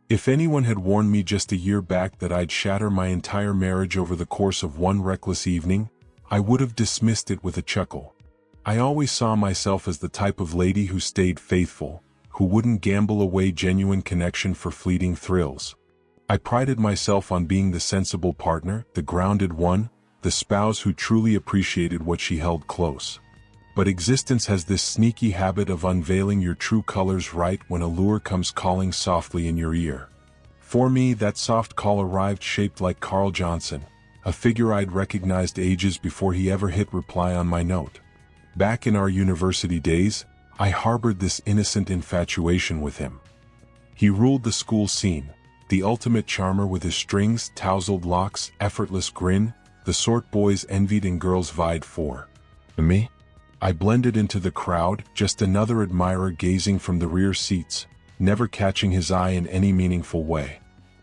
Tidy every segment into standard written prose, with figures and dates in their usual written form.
If anyone had warned me just a year back that I'd shatter my entire marriage over the course of one reckless evening, I would have dismissed it with a chuckle. I always saw myself as the type of lady who stayed faithful, who wouldn't gamble away genuine connection for fleeting thrills. I prided myself on being the sensible partner, the grounded one, the spouse who truly appreciated what she held close. But existence has this sneaky habit of unveiling your true colors right when a lure comes calling softly in your ear. For me, that soft call arrived shaped like Carl Johnson, a figure I'd recognized ages before he ever hit reply on my note. Back in our university days, I harbored this innocent infatuation with him. He ruled the school scene, the ultimate charmer with his strings, tousled locks, effortless grin, the sort boys envied and girls vied for. Me? I blended into the crowd, just another admirer gazing from the rear seats, never catching his eye in any meaningful way.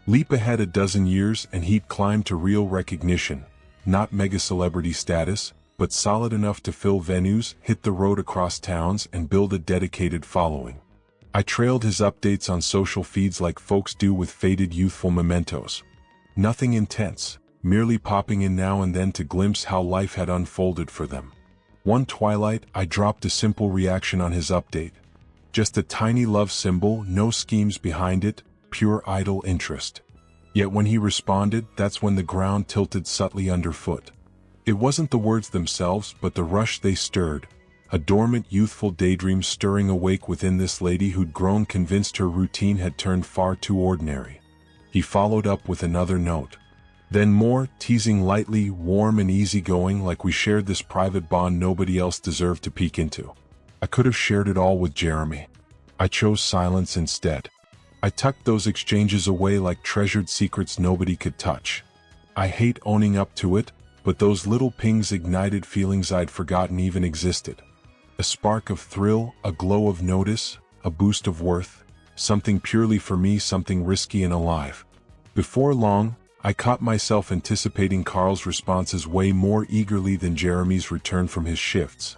Leap ahead a dozen years and he'd climb to real recognition, not mega-celebrity status, but solid enough to fill venues, hit the road across towns, and build a dedicated following. I trailed his updates on social feeds like folks do with faded youthful mementos. Nothing intense, merely popping in now and then to glimpse how life had unfolded for them. One twilight, I dropped a simple reaction on his update. Just a tiny love symbol, no schemes behind it, pure idle interest. Yet when he responded, that's when the ground tilted subtly underfoot. It wasn't the words themselves, but the rush they stirred, a dormant youthful daydream stirring awake within this lady who'd grown convinced her routine had turned far too ordinary. He followed up with another note. Then more, teasing lightly, warm and easygoing, like we shared this private bond nobody else deserved to peek into. I could have shared it all with Jeremy. I chose silence instead. I tucked those exchanges away like treasured secrets nobody could touch. I hate owning up to it, but those little pings ignited feelings I'd forgotten even existed. A spark of thrill, a glow of notice, a boost of worth, something purely for me, something risky and alive. Before long, I caught myself anticipating Carl's responses way more eagerly than Jeremy's return from his shifts.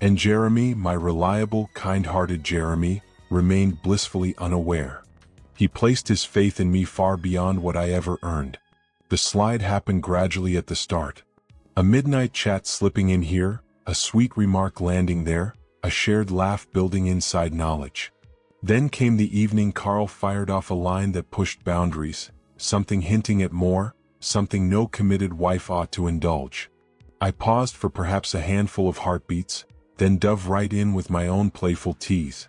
And Jeremy, my reliable, kind-hearted Jeremy, remained blissfully unaware. He placed his faith in me far beyond what I ever earned. The slide happened gradually at the start. A midnight chat slipping in here, a sweet remark landing there, a shared laugh building inside knowledge. Then came the evening Carl fired off a line that pushed boundaries, something hinting at more, something no committed wife ought to indulge. I paused for perhaps a handful of heartbeats, then dove right in with my own playful tease.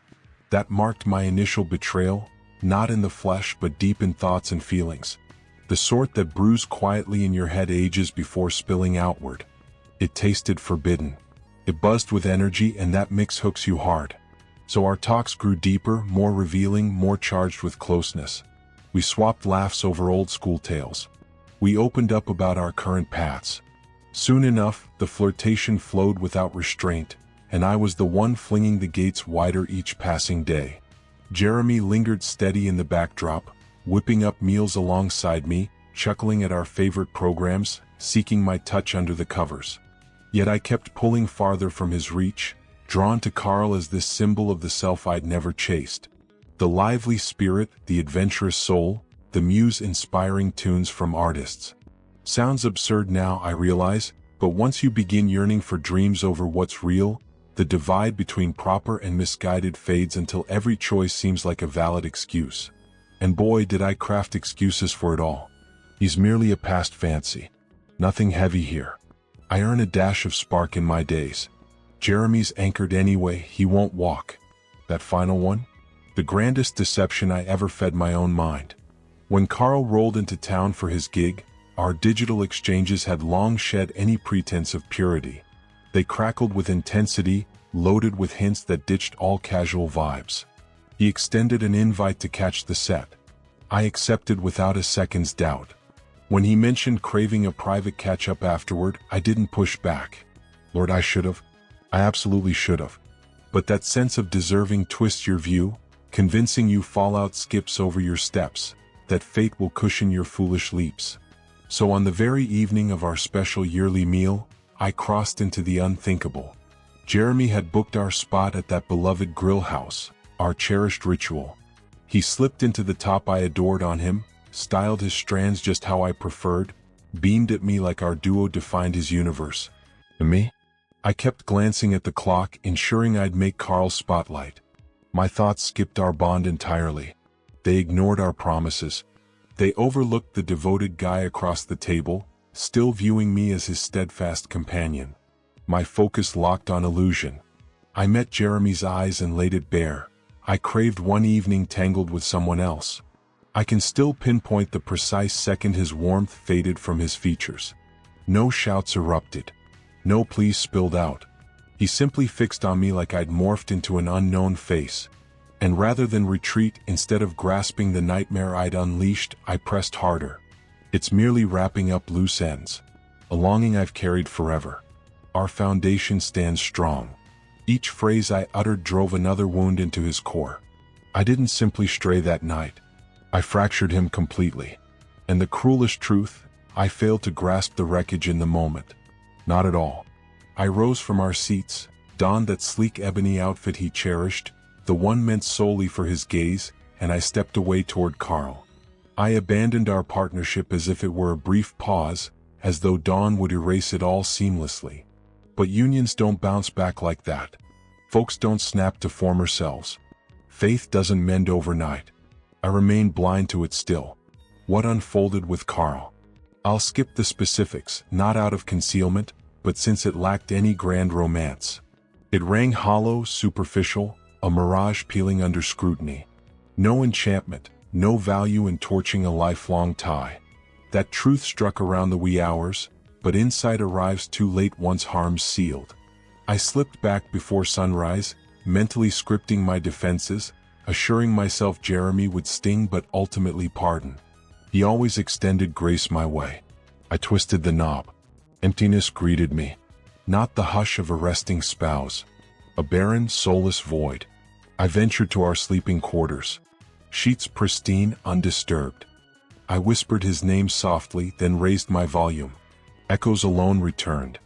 That marked my initial betrayal, not in the flesh but deep in thoughts and feelings. The sort that brews quietly in your head ages before spilling outward. It tasted forbidden. It buzzed with energy, and that mix hooks you hard. So our talks grew deeper, more revealing, more charged with closeness. We swapped laughs over old school tales. We opened up about our current paths. Soon enough, the flirtation flowed without restraint, and I was the one flinging the gates wider each passing day. Jeremy lingered steady in the backdrop, whipping up meals alongside me, chuckling at our favorite programs, seeking my touch under the covers. Yet I kept pulling farther from his reach, drawn to Carl as this symbol of the self I'd never chased. The lively spirit, the adventurous soul, the muse-inspiring tunes from artists. Sounds absurd now, I realize, but once you begin yearning for dreams over what's real, the divide between proper and misguided fades until every choice seems like a valid excuse. And boy, did I craft excuses for it all. He's merely a past fancy. Nothing heavy here. I earn a dash of spark in my days. Jeremy's anchored anyway, he won't walk. That final one? The grandest deception I ever fed my own mind. When Carl rolled into town for his gig, our digital exchanges had long shed any pretense of purity. They crackled with intensity, loaded with hints that ditched all casual vibes. He extended an invite to catch the set. I accepted without a second's doubt. When he mentioned craving a private catch-up afterward, I didn't push back. Lord, I should have. I absolutely should have. But that sense of deserving twists your view, convincing you fallout skips over your steps, that fate will cushion your foolish leaps. So on the very evening of our special yearly meal, I crossed into the unthinkable. Jeremy had booked our spot at that beloved grill house, our cherished ritual. He slipped into the top I adored on him, styled his strands just how I preferred, beamed at me like our duo defined his universe. And me? I kept glancing at the clock, ensuring I'd make Carl's spotlight. My thoughts skipped our bond entirely. They ignored our promises. They overlooked the devoted guy across the table, still viewing me as his steadfast companion. My focus locked on illusion. I met Jeremy's eyes and laid it bare. I craved one evening tangled with someone else. I can still pinpoint the precise second his warmth faded from his features. No shouts erupted. No pleas spilled out. He simply fixed on me like I'd morphed into an unknown face. And rather than retreat, instead of grasping the nightmare I'd unleashed, I pressed harder. It's merely wrapping up loose ends. A longing I've carried forever. Our foundation stands strong. Each phrase I uttered drove another wound into his core. I didn't simply stray that night. I fractured him completely. And the cruelest truth, I failed to grasp the wreckage in the moment. Not at all. I rose from our seats, donned that sleek ebony outfit he cherished, the one meant solely for his gaze, and I stepped away toward Carl. I abandoned our partnership as if it were a brief pause, as though dawn would erase it all seamlessly. But unions don't bounce back like that. Folks don't snap to former selves. Faith doesn't mend overnight. I remained blind to it still. What unfolded with Carl? I'll skip the specifics, not out of concealment, but since it lacked any grand romance. It rang hollow, superficial, a mirage peeling under scrutiny. No enchantment, no value in torching a lifelong tie. That truth struck around the wee hours, but insight arrives too late once harm's sealed. I slipped back before sunrise, mentally scripting my defenses, assuring myself Jeremy would sting but ultimately pardon. He always extended grace my way. I twisted the knob. Emptiness greeted me. Not the hush of a resting spouse. A barren, soulless void. I ventured to our sleeping quarters. Sheets pristine, undisturbed. I whispered his name softly, then raised my volume. Echoes alone returned.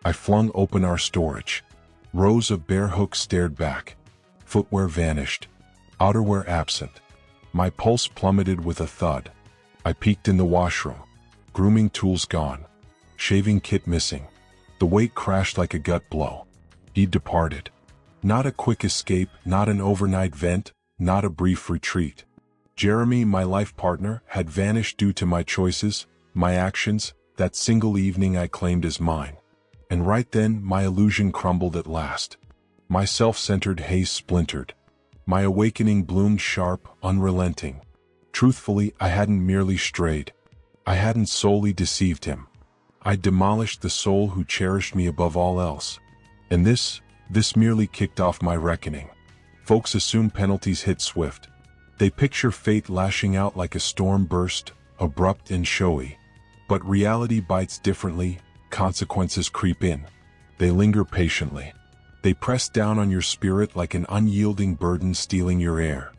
I flung open our storage. Rows of bare hooks stared back. Footwear vanished. Outerwear absent. My pulse plummeted with a thud. I peeked in the washroom. Grooming tools gone. Shaving kit missing. The weight crashed like a gut blow. He'd departed. Not a quick escape, not an overnight vent, not a brief retreat. Jeremy, my life partner, had vanished due to my choices, my actions, that single evening I claimed as mine. And right then, my illusion crumbled at last. My self-centered haze splintered. My awakening bloomed sharp, unrelenting. Truthfully, I hadn't merely strayed. I hadn't solely deceived him. I demolished the soul who cherished me above all else. And this merely kicked off my reckoning. Folks assume penalties hit swift. They picture fate lashing out like a storm burst, abrupt and showy. But reality bites differently, consequences creep in. They linger patiently. They press down on your spirit like an unyielding burden stealing your air.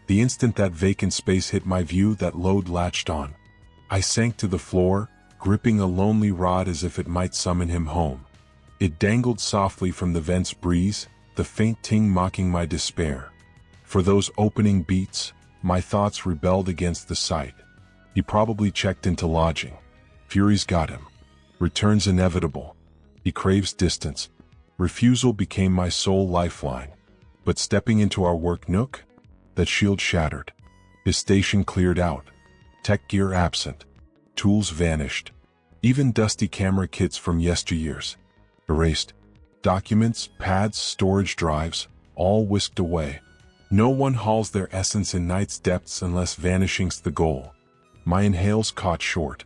The instant that vacant space hit my view, that load latched on. I sank to the floor, gripping a lonely rod as if it might summon him home. It dangled softly from the vent's breeze, the faint ting mocking my despair. For those opening beats, my thoughts rebelled against the sight. He probably checked into lodging. Fury's got him. Return's inevitable. He craves distance. Refusal became my sole lifeline. But stepping into our work nook, that shield shattered. His station cleared out. Tech gear absent. Tools vanished. Even dusty camera kits from yesteryears. Erased. Documents, pads, storage drives, all whisked away. No one hauls their essence in night's depths unless vanishing's the goal. My inhales caught short.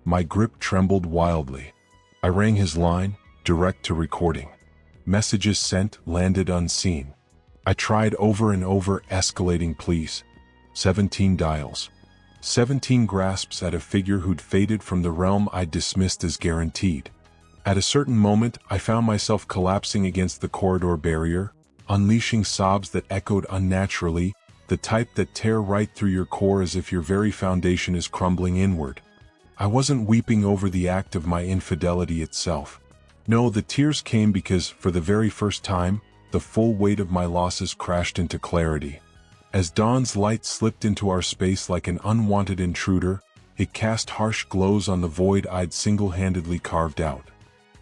My grip trembled wildly. I rang his line, direct to recording. Messages sent, landed unseen. I tried over and over, escalating pleas. 17 dials. 17 grasps at a figure who'd faded from the realm I'd dismissed as guaranteed. At a certain moment, I found myself collapsing against the corridor barrier, unleashing sobs that echoed unnaturally, the type that tear right through your core as if your very foundation is crumbling inward. I wasn't weeping over the act of my infidelity itself. No, the tears came because, for the very first time, the full weight of my losses crashed into clarity. As dawn's light slipped into our space like an unwanted intruder, it cast harsh glows on the void I'd single-handedly carved out.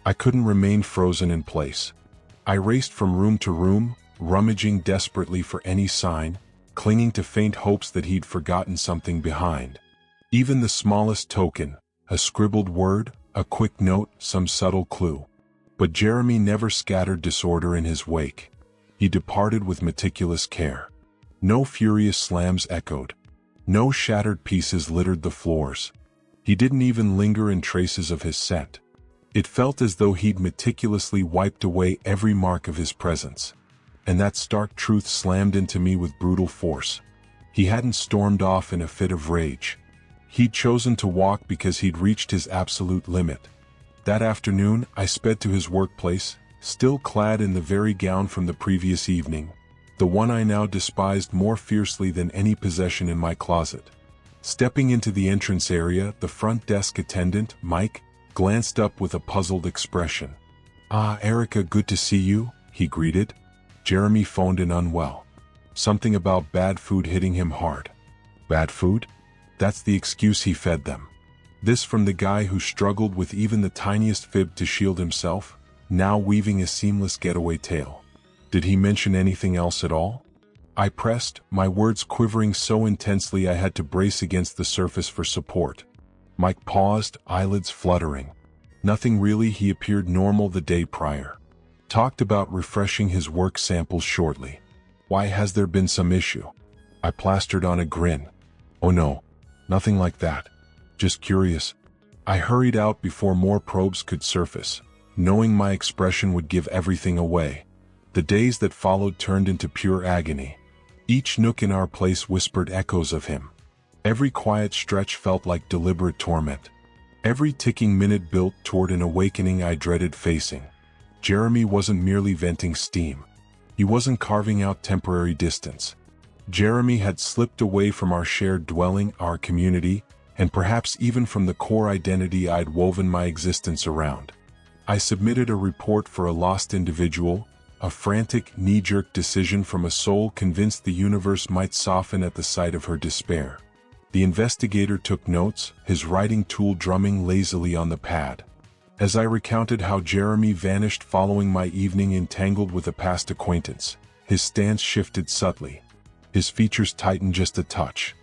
I couldn't remain frozen in place. I raced from room to room, rummaging desperately for any sign, clinging to faint hopes that he'd forgotten something behind. Even the smallest token, a scribbled word, a quick note, some subtle clue. But Jeremy never scattered disorder in his wake. He departed with meticulous care. No furious slams echoed. No shattered pieces littered the floors. He didn't even linger in traces of his scent. It felt as though he'd meticulously wiped away every mark of his presence. And that stark truth slammed into me with brutal force. He hadn't stormed off in a fit of rage. He'd chosen to walk because he'd reached his absolute limit. That afternoon, I sped to his workplace, still clad in the very gown from the previous evening, the one I now despised more fiercely than any possession in my closet. Stepping into the entrance area, the front desk attendant, Mike, glanced up with a puzzled expression. "Ah, Erica, good to see you," he greeted. Jeremy phoned in unwell. Something about bad food hitting him hard. Bad food? That's the excuse he fed them. This from the guy who struggled with even the tiniest fib to shield himself, now weaving a seamless getaway tale. Did he mention anything else at all? I pressed, my words quivering so intensely I had to brace against the surface for support. Mike paused, eyelids fluttering. Nothing really, he appeared normal the day prior. Talked about refreshing his work samples shortly. Why, has there been some issue? I plastered on a grin. Oh no, nothing like that. Just curious. I hurried out before more probes could surface, knowing my expression would give everything away. The days that followed turned into pure agony. Each nook in our place whispered echoes of him. Every quiet stretch felt like deliberate torment. Every ticking minute built toward an awakening I dreaded facing. Jeremy wasn't merely venting steam. He wasn't carving out temporary distance. Jeremy had slipped away from our shared dwelling, our community, and perhaps even from the core identity I'd woven my existence around. I submitted a report for a lost individual, a frantic, knee-jerk decision from a soul convinced the universe might soften at the sight of her despair. The investigator took notes, his writing tool drumming lazily on the pad. As I recounted how Jeremy vanished following my evening entangled with a past acquaintance, his stance shifted subtly. His features tightened just a touch.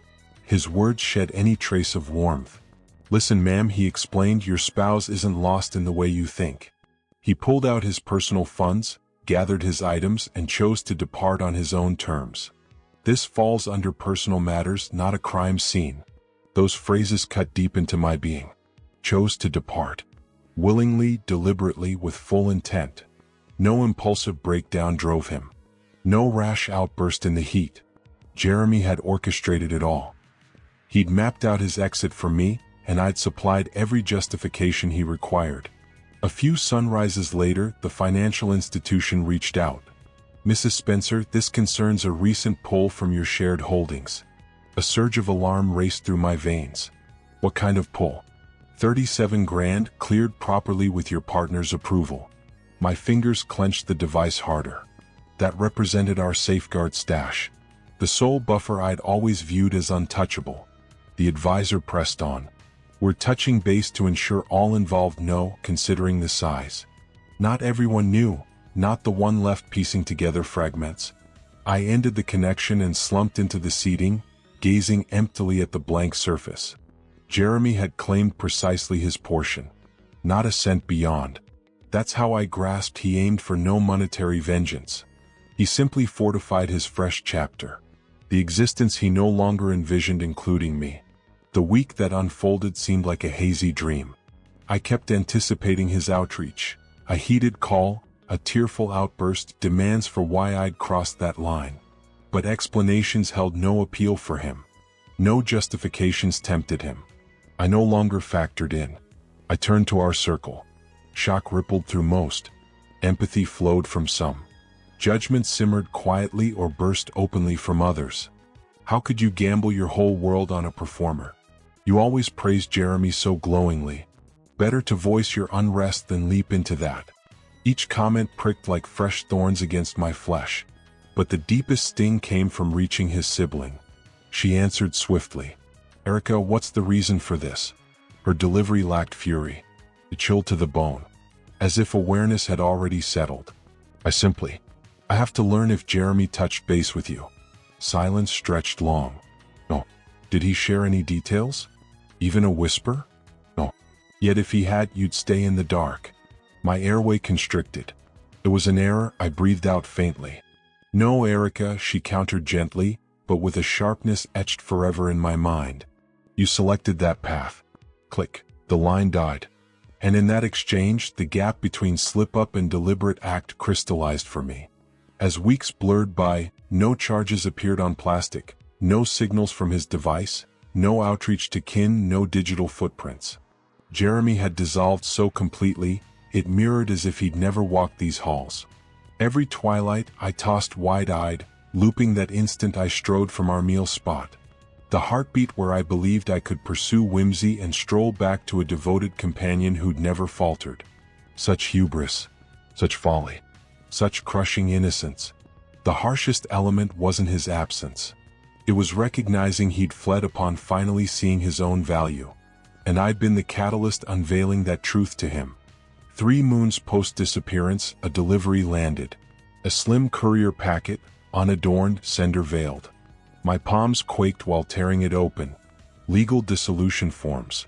His words shed any trace of warmth. "Listen, ma'am," he explained, "your spouse isn't lost in the way you think." He pulled out his personal funds, gathered his items, and chose to depart on his own terms. This falls under personal matters, not a crime scene. Those phrases cut deep into my being. Chose to depart. Willingly, deliberately, with full intent. No impulsive breakdown drove him. No rash outburst in the heat. Jeremy had orchestrated it all. He'd mapped out his exit for me, and I'd supplied every justification he required. A few sunrises later, the financial institution reached out. "Mrs. Spencer, this concerns a recent pull from your shared holdings." A surge of alarm raced through my veins. "What kind of pull?" 37 grand, cleared properly with your partner's approval." My fingers clenched the device harder. That represented our safeguard stash. The sole buffer I'd always viewed as untouchable. The advisor pressed on. "We're touching base to ensure all involved know, considering the size." Not everyone knew, not the one left piecing together fragments. I ended the connection and slumped into the seating, gazing emptily at the blank surface. Jeremy had claimed precisely his portion. Not a cent beyond. That's how I grasped he aimed for no monetary vengeance. He simply fortified his fresh chapter. The existence he no longer envisioned including me. The week that unfolded seemed like a hazy dream. I kept anticipating his outreach, a heated call, a tearful outburst, demands for why I'd crossed that line. But explanations held no appeal for him. No justifications tempted him. I no longer factored in. I turned to our circle. Shock rippled through most. Empathy flowed from some. Judgment simmered quietly or burst openly from others. How could you gamble your whole world on a performer? You always praised Jeremy so glowingly. Better to voice your unrest than leap into that. Each comment pricked like fresh thorns against my flesh. But the deepest sting came from reaching his sibling. She answered swiftly, "Erica, what's the reason for this?" Her delivery lacked fury. It chilled to the bone, as if awareness had already settled. I have to learn if Jeremy touched base with you." Silence stretched long. "No." "Did he share any details? Even a whisper?" "No." "Yet if he had, you'd stay in the dark." My airway constricted. "It was an error," I breathed out faintly. "No, Erica," she countered gently, but with a sharpness etched forever in my mind. "You selected that path." Click. The line died. And in that exchange, the gap between slip-up and deliberate act crystallized for me. As weeks blurred by, no charges appeared on plastic, no signals from his device, no outreach to kin, no digital footprints. Jeremy had dissolved so completely, it mirrored as if he'd never walked these halls. Every twilight, I tossed wide-eyed, looping that instant I strode from our meal spot. The heartbeat where I believed I could pursue whimsy and stroll back to a devoted companion who'd never faltered. Such hubris, such folly, such crushing innocence. The harshest element wasn't his absence. It was recognizing he'd fled upon finally seeing his own value. And I'd been the catalyst unveiling that truth to him. 3 moons post-disappearance, a delivery landed. A slim courier packet, unadorned, sender veiled. My palms quaked while tearing it open. Legal dissolution forms.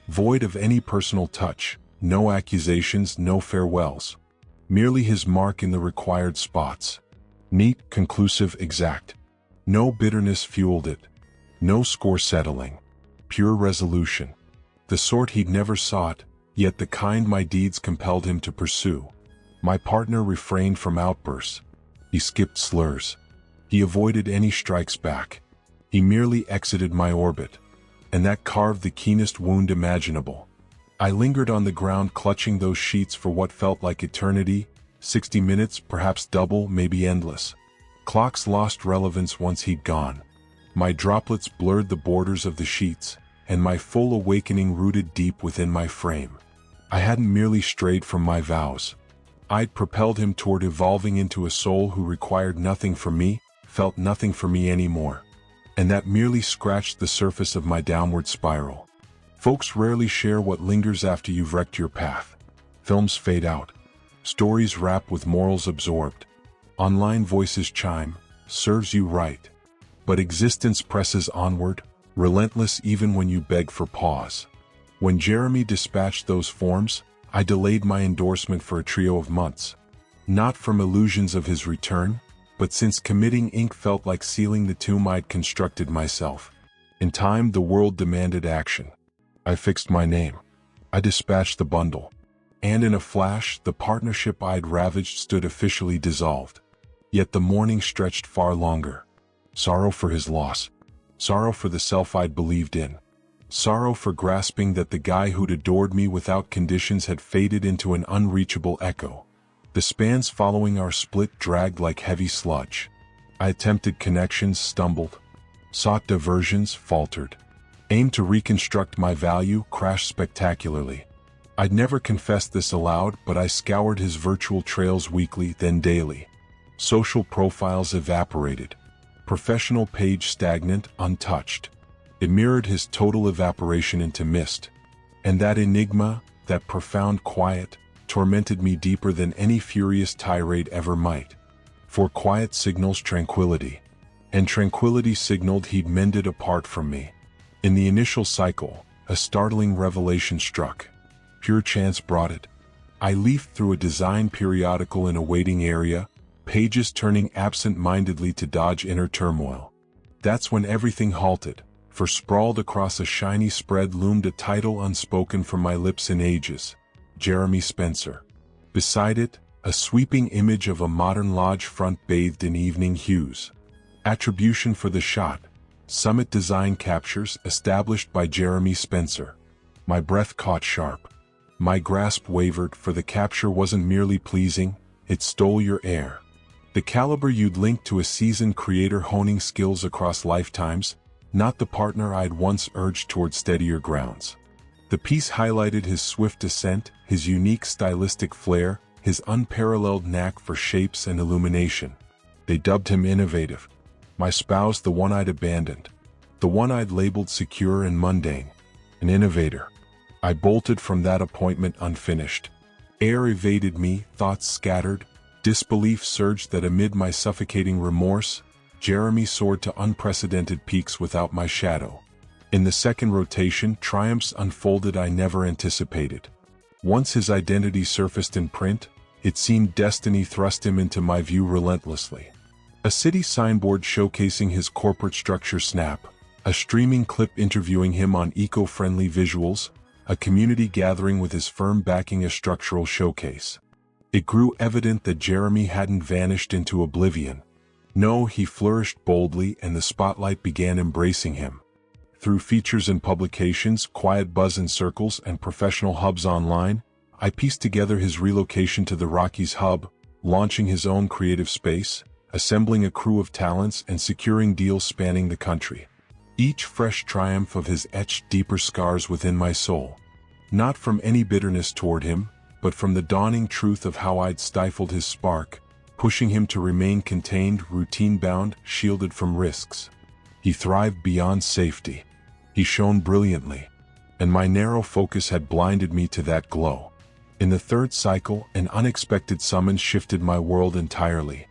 Void of any personal touch, no accusations, no farewells. Merely his mark in the required spots. Neat, conclusive, exact. No bitterness fueled it. No score settling. Pure resolution. The sort he'd never sought, yet the kind my deeds compelled him to pursue. My partner refrained from outbursts. He skipped slurs. He avoided any strikes back. He merely exited my orbit. And that carved the keenest wound imaginable. I lingered on the ground clutching those sheets for what felt like eternity, 60 minutes, perhaps double, maybe endless. Clocks lost relevance once he'd gone. My droplets blurred the borders of the sheets, and my full awakening rooted deep within my frame. I hadn't merely strayed from my vows. I'd propelled him toward evolving into a soul who required nothing from me, felt nothing for me anymore. And that merely scratched the surface of my downward spiral. Folks rarely share what lingers after you've wrecked your path. Films fade out. Stories wrap with morals absorbed. Online voices chime, serves you right. But existence presses onward, relentless even when you beg for pause. When Jeremy dispatched those forms, I delayed my endorsement for a trio of months. Not from illusions of his return, but since committing ink felt like sealing the tomb I'd constructed myself. In time, the world demanded action. I fixed my name. I dispatched the bundle. And in a flash, the partnership I'd ravaged stood officially dissolved. Yet the mourning stretched far longer. Sorrow for his loss. Sorrow for the self I'd believed in. Sorrow for grasping that the guy who'd adored me without conditions had faded into an unreachable echo. The spans following our split dragged like heavy sludge. I attempted connections, stumbled. Sought diversions, faltered. Aimed to reconstruct my value, crashed spectacularly. I'd never confessed this aloud, but I scoured his virtual trails weekly, then daily. Social profiles evaporated. Professional page stagnant, untouched. It mirrored his total evaporation into mist. And that enigma, that profound quiet, tormented me deeper than any furious tirade ever might. For quiet signals tranquility. And tranquility signaled he'd mended apart from me. In the initial cycle, a startling revelation struck. Pure chance brought it. I leafed through a design periodical in a waiting area, pages turning absent-mindedly to dodge inner turmoil. That's when everything halted, for sprawled across a shiny spread loomed a title unspoken from my lips in ages. Jeremy Spencer. Beside it, a sweeping image of a modern lodge front bathed in evening hues. Attribution for the shot. Summit Design Captures established by Jeremy Spencer. My breath caught sharp. My grasp wavered, for the capture wasn't merely pleasing, it stole your air. The caliber you'd linked to a seasoned creator honing skills across lifetimes, not the partner I'd once urged toward steadier grounds. The piece highlighted his swift ascent, his unique stylistic flair, his unparalleled knack for shapes and illumination. They dubbed him innovative. My spouse, the one I'd abandoned. The one I'd labeled secure and mundane. An innovator. I bolted from that appointment unfinished. Air evaded me, thoughts scattered, disbelief surged that amid my suffocating remorse, Jeremy soared to unprecedented peaks without my shadow. In the second rotation, triumphs unfolded I never anticipated. Once his identity surfaced in print, it seemed destiny thrust him into my view relentlessly. A city signboard showcasing his corporate structure snap, a streaming clip interviewing him on eco-friendly visuals, a community gathering with his firm backing a structural showcase. It grew evident that Jeremy hadn't vanished into oblivion. No, he flourished boldly and the spotlight began embracing him. Through features in publications, quiet buzz in circles, and professional hubs online, I pieced together his relocation to the Rockies hub, launching his own creative space, assembling a crew of talents and securing deals spanning the country. Each fresh triumph of his etched deeper scars within my soul. Not from any bitterness toward him, but from the dawning truth of how I'd stifled his spark, pushing him to remain contained, routine-bound, shielded from risks. He thrived beyond safety. He shone brilliantly, and my narrow focus had blinded me to that glow. In the third cycle, an unexpected summons shifted my world entirely.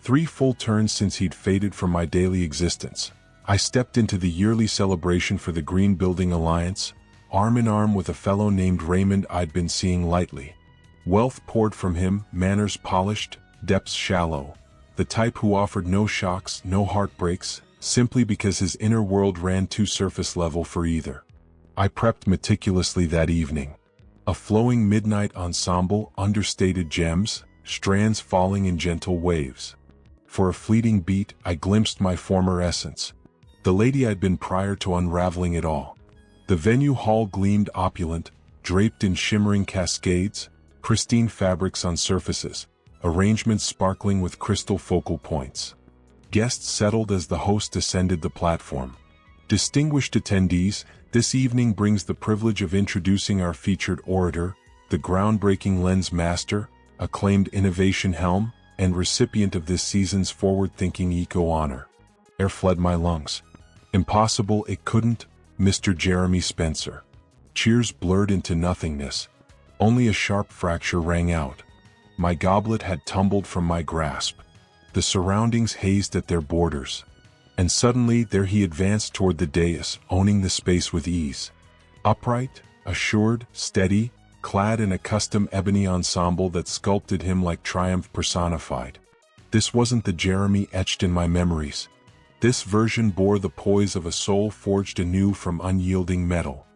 3 full turns since he'd faded from my daily existence, I stepped into the yearly celebration for the Green Building Alliance, arm in arm with a fellow named Raymond I'd been seeing lightly. Wealth poured from him, manners polished, depths shallow, the type who offered no shocks, no heartbreaks, simply because his inner world ran too surface level for either. I prepped meticulously that evening. A flowing midnight ensemble, understated gems, strands falling in gentle waves. For a fleeting beat, I glimpsed my former essence. The lady I'd been prior to unraveling it all. The venue hall gleamed opulent, draped in shimmering cascades, pristine fabrics on surfaces, arrangements sparkling with crystal focal points. Guests settled as the host ascended the platform. Distinguished attendees, this evening brings the privilege of introducing our featured orator, the groundbreaking lens master, acclaimed innovation helm, and recipient of this season's forward-thinking eco honor. Air fled my lungs. Impossible it couldn't, Mr. Jeremy Spencer. Cheers blurred into nothingness. Only a sharp fracture rang out. My goblet had tumbled from my grasp. The surroundings hazed at their borders. And suddenly there he advanced toward the dais, owning the space with ease. Upright, assured, steady, clad in a custom ebony ensemble that sculpted him like triumph personified. This wasn't the Jeremy etched in my memories. This version bore the poise of a soul forged anew from unyielding metal.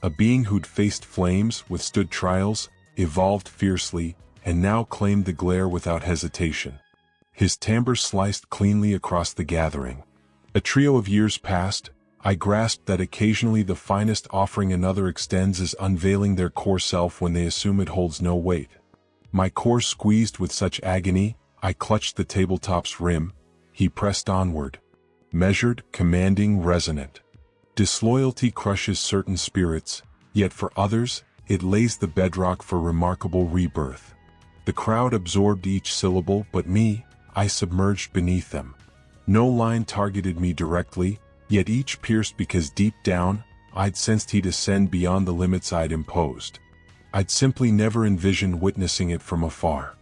A being who'd faced flames, withstood trials, evolved fiercely, and now claimed the glare without hesitation. His timbre sliced cleanly across the gathering. A trio of years passed, I grasped that occasionally the finest offering another extends is unveiling their core self when they assume it holds no weight. My core squeezed with such agony, I clutched the tabletop's rim. He pressed onward. Measured, commanding, resonant. Disloyalty crushes certain spirits, yet for others, it lays the bedrock for remarkable rebirth. The crowd absorbed each syllable, but me, I submerged beneath them. No line targeted me directly, yet each pierced because deep down, I'd sensed he'd ascend beyond the limits I'd imposed. I'd simply never envisioned witnessing it from afar.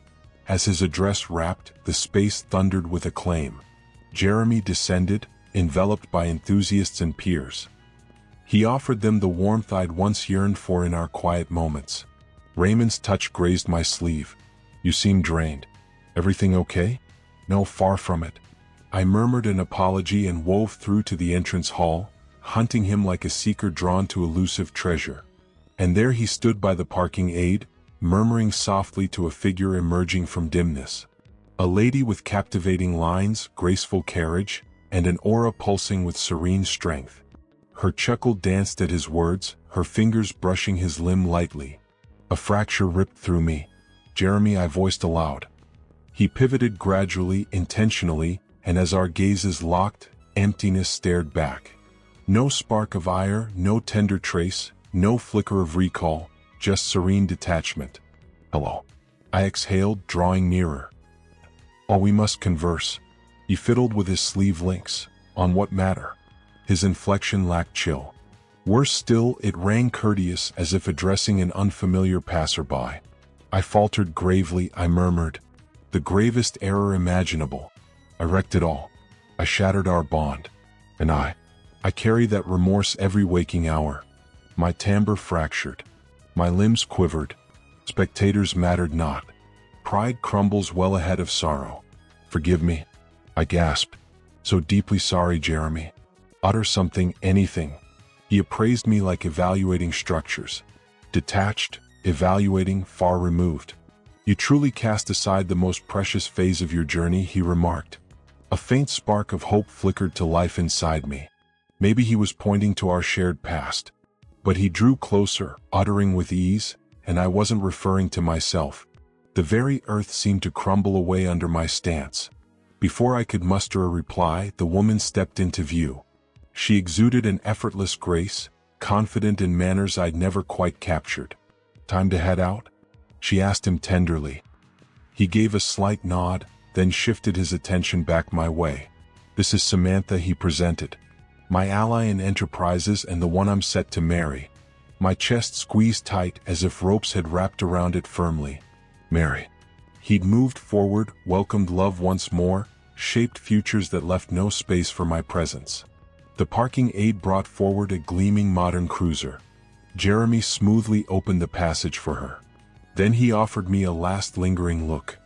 As his address wrapped, the space thundered with acclaim. Jeremy descended, enveloped by enthusiasts and peers. He offered them the warmth I'd once yearned for in our quiet moments. Raymond's touch grazed my sleeve. You seem drained. Everything okay? No, far from it. I murmured an apology and wove through to the entrance hall, hunting him like a seeker drawn to elusive treasure. And there he stood by the parking aid, murmuring softly to a figure emerging from dimness. A lady with captivating lines, graceful carriage, and an aura pulsing with serene strength. Her chuckle danced at his words, her fingers brushing his limb lightly. A fracture ripped through me. Jeremy, I voiced aloud. He pivoted gradually, intentionally, and as our gazes locked, emptiness stared back. No spark of ire, no tender trace, no flicker of recall, just serene detachment. Hello. I exhaled, drawing nearer. Oh, we must converse. He fiddled with his sleeve links. On what matter? His inflection lacked chill. Worse still, it rang courteous as if addressing an unfamiliar passerby. I faltered gravely, I murmured. The gravest error imaginable. I wrecked it all. I shattered our bond. And I carry that remorse every waking hour. My timbre fractured. My limbs quivered. Spectators mattered not. Pride crumbles well ahead of sorrow. Forgive me, I gasped. So deeply sorry, Jeremy. Utter something, anything. He appraised me like evaluating structures. Detached, evaluating, far removed. You truly cast aside the most precious phase of your journey, he remarked. A faint spark of hope flickered to life inside me. Maybe he was pointing to our shared past. But he drew closer, uttering with ease, and I wasn't referring to myself. The very earth seemed to crumble away under my stance. Before I could muster a reply, the woman stepped into view. She exuded an effortless grace, confident in manners I'd never quite captured. Time to head out? She asked him tenderly. He gave a slight nod, then shifted his attention back my way. This is Samantha, he presented. My ally in enterprises and the one I'm set to marry. My chest squeezed tight as if ropes had wrapped around it firmly. Mary. He'd moved forward, welcomed love once more, shaped futures that left no space for my presence. The parking aide brought forward a gleaming modern cruiser. Jeremy smoothly opened the passage for her. Then he offered me a last lingering look.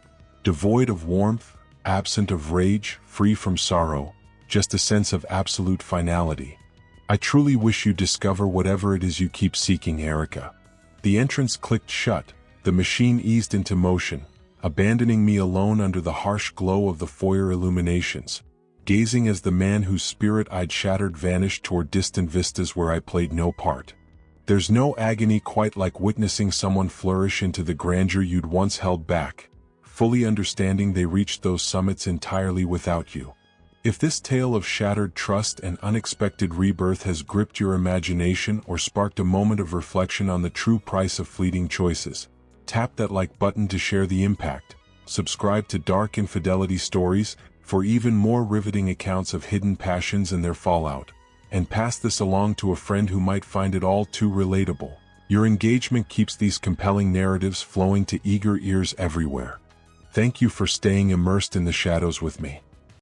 Devoid of warmth, absent of rage, free from sorrow, just a sense of absolute finality. I truly wish you discover whatever it is you keep seeking, Erica. The entrance clicked shut, the machine eased into motion, abandoning me alone under the harsh glow of the foyer illuminations, gazing as the man whose spirit I'd shattered vanished toward distant vistas where I played no part. There's no agony quite like witnessing someone flourish into the grandeur you'd once held back, fully understanding they reached those summits entirely without you. If this tale of shattered trust and unexpected rebirth has gripped your imagination or sparked a moment of reflection on the true price of fleeting choices, tap that like button to share the impact. Subscribe to Dark Infidelity Stories for even more riveting accounts of hidden passions and their fallout. And pass this along to a friend who might find it all too relatable. Your engagement keeps these compelling narratives flowing to eager ears everywhere. Thank you for staying immersed in the shadows with me.